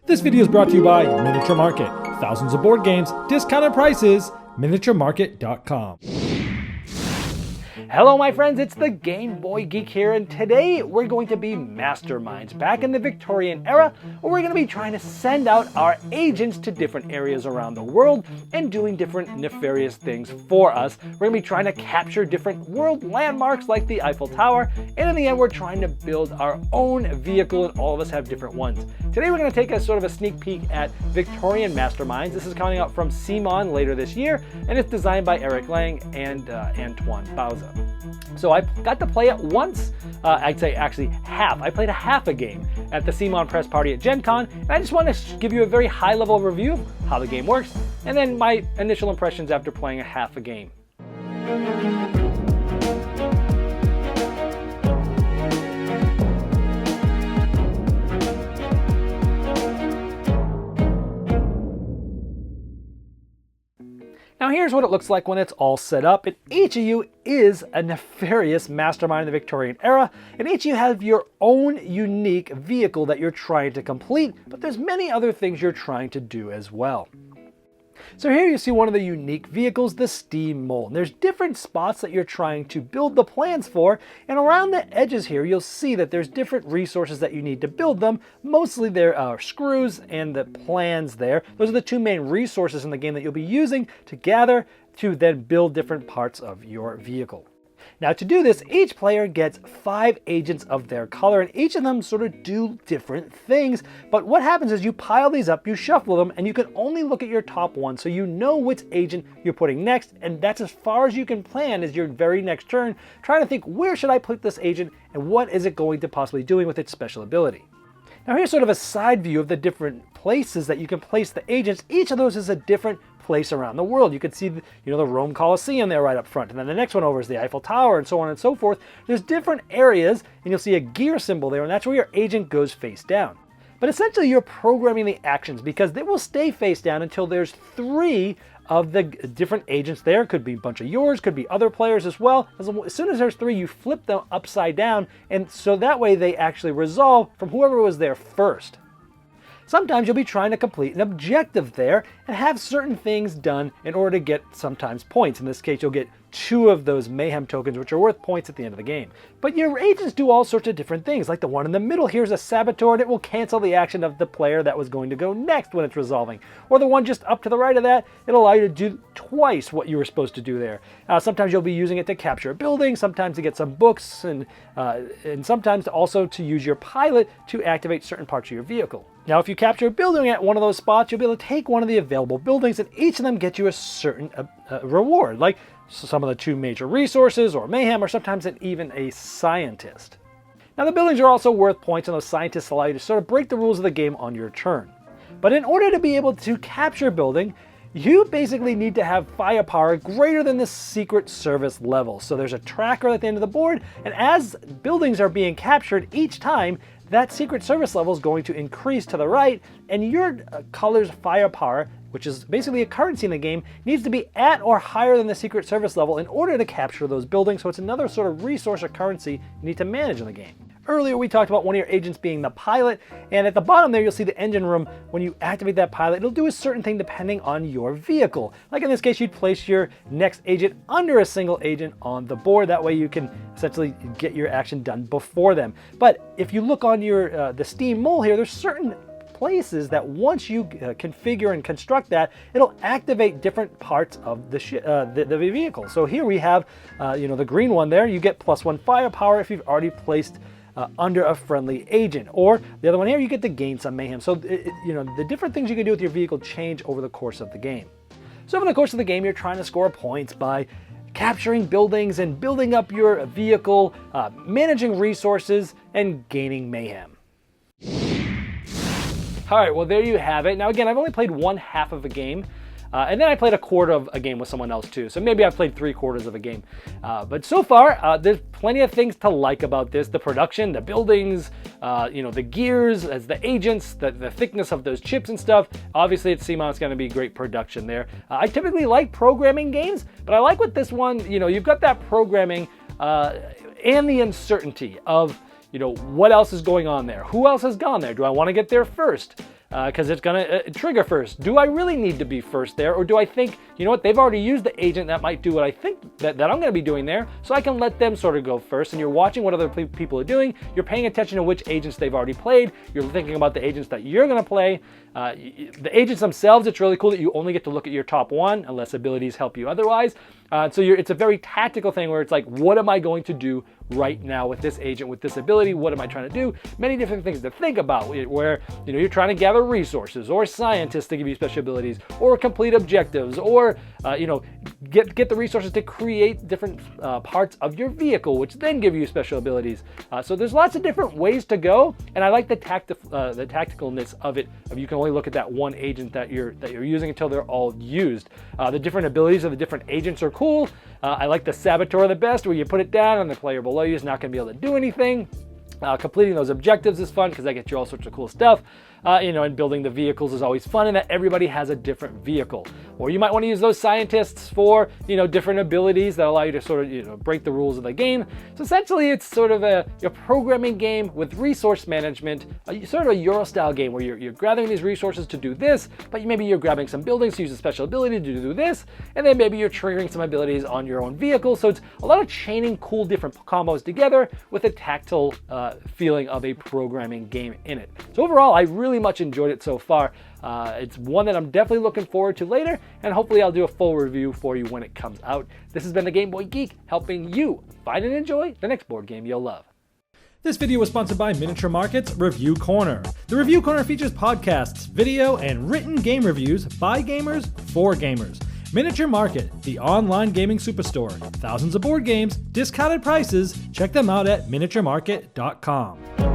This video is brought to you by Miniature Market. Thousands of board games, discounted prices, miniaturemarket.com. Hello my friends, it's the Game Boy Geek here, and today we're going to be masterminds back in the Victorian era, where we're going to be trying to send out our agents to different areas around the world and doing different nefarious things for us. We're going to be trying to capture different world landmarks like the Eiffel Tower, and in the end we're trying to build our own vehicle, and all of us have different ones. Today we're going to take a sort of a sneak peek at Victorian Masterminds. This is coming out from CMON later this year, and it's designed by Eric Lang and Antoine Bauza. So I got to play it once, I'd say actually half. I played a half a game at the CMON press party at Gen Con, and I just want to give you a very high level review of how the game works, and then my initial impressions after playing a half a game. Now here's what it looks like when it's all set up, and each of you is a nefarious mastermind in the Victorian era, and each of you have your own unique vehicle that you're trying to complete, but there's many other things you're trying to do as well. So here you see one of the unique vehicles, the CMON. There's different spots that you're trying to build the plans for, and around the edges here you'll see that there's different resources that you need to build them. Mostly there are screws and the plans there. Those are the two main resources in the game that you'll be using to gather to then build different parts of your vehicle. Now to do this, each player gets 5 agents of their color, and each of them sort of do different things. But what happens is you pile these up, you shuffle them, and you can only look at your top one, so you know which agent you're putting next, and that's as far as you can plan as your very next turn, trying to think, where should I put this agent, and what is it going to possibly doing with its special ability? Now here's sort of a side view of the different places that you can place the agents. Each of those is a different place around the world. You can see the Rome Colosseum there right up front, and then the next one over is the Eiffel Tower, and so on and so forth. There's different areas, and you'll see a gear symbol there, and that's where your agent goes face down. But essentially you're programming the actions, because they will stay face down until there's 3 of the different agents there. Could be a bunch of yours, could be other players as well. As soon as there's 3, you flip them upside down, and so that way they actually resolve from whoever was there first. Sometimes you'll be trying to complete an objective there and have certain things done in order to get sometimes points. In this case, you'll get 2 of those mayhem tokens, which are worth points at the end of the game. But your agents do all sorts of different things. Like the one in the middle here is a saboteur, and it will cancel the action of the player that was going to go next when it's resolving. Or the one just up to the right of that, it'll allow you to do twice what you were supposed to do there. Sometimes you'll be using it to capture a building, sometimes to get some books, and sometimes also to use your pilot to activate certain parts of your vehicle. Now, if you capture a building at one of those spots, you'll be able to take one of the available buildings, and each of them get you a certain reward, like some of the 2 major resources, or mayhem, or sometimes even a scientist. Now, the buildings are also worth points, and those scientists allow you to sort of break the rules of the game on your turn. But in order to be able to capture a building, you basically need to have firepower greater than the Secret Service level. So there's a tracker at the end of the board, and as buildings are being captured each time, that Secret Service level is going to increase to the right, and your color's firepower, which is basically a currency in the game, needs to be at or higher than the Secret Service level in order to capture those buildings. So it's another sort of resource or currency you need to manage in the game. Earlier we talked about one of your agents being the pilot, and at the bottom there you'll see the engine room. When you activate that pilot, it'll do a certain thing depending on your vehicle. Like in this case, you'd place your next agent under a single agent on the board. That way you can essentially get your action done before them. But if you look on your the CMON here, there's certain places that once you configure and construct that, it'll activate different parts of the vehicle. So here we have the green one there. You get +1 firepower if you've already placed under a friendly agent. Or the other one here, you get to gain some mayhem. So the different things you can do with your vehicle change over the course of the game. So over the course of the game, you're trying to score points by capturing buildings and building up your vehicle, managing resources, and gaining mayhem. All right, well there you have it. Now again, I've only played 1/2 of a game. And then I played a quarter of a game with someone else too. So maybe I've played 3/4 of a game. But so far, there's plenty of things to like about this. The production, the buildings, the gears, as the agents, the thickness of those chips and stuff. Obviously at CMON, it's gonna be great production there. I typically like programming games, but I like with this one, you've got that programming and the uncertainty of, what else is going on there? Who else has gone there? Do I wanna get there first? because it's going to trigger first. Do I really need to be first there, or do I think, you know what, they've already used the agent that might do what I think that I'm going to be doing there, so I can let them sort of go first. And you're watching what other people are doing, you're paying attention to which agents they've already played, you're thinking about the agents that you're going to play. The agents themselves, it's really cool that you only get to look at your top one, unless abilities help you otherwise. So it's a very tactical thing where it's like, what am I going to do right now with this agent, with this ability? What am I trying to do? Many different things to think about, where you're trying to gather resources, or scientists to give you special abilities, or complete objectives, or get the resources to create different parts of your vehicle, which then give you special abilities. So there's lots of different ways to go, and I like the tacticalness of it. You can only look at that one agent that you're using until they're all used. The different abilities of the different agents are cool. I like the Saboteur the best, where you put it down and the player below you is not going to be able to do anything. Completing those objectives is fun because that gets you all sorts of cool stuff. And building the vehicles is always fun, and that everybody has a different vehicle. Or you might want to use those scientists for, different abilities that allow you to sort of, break the rules of the game. So essentially, it's sort of a programming game with resource management, sort of a Euro-style game where you're gathering these resources to do this, but maybe you're grabbing some buildings to use a special ability to do this, and then maybe you're triggering some abilities on your own vehicle. So it's a lot of chaining cool different combos together with a tactile feeling of a programming game in it. So overall, I really much enjoyed it so far. It's one that I'm definitely looking forward to later, and hopefully I'll do a full review for you when it comes out. This has been the Game Boy Geek, helping you find and enjoy the next board game you'll love. This video was sponsored by Miniature Market's Review Corner. The Review Corner features podcasts, video, and written game reviews by gamers for gamers. Miniature Market, the online gaming superstore. Thousands of board games, discounted prices. Check them out at miniaturemarket.com.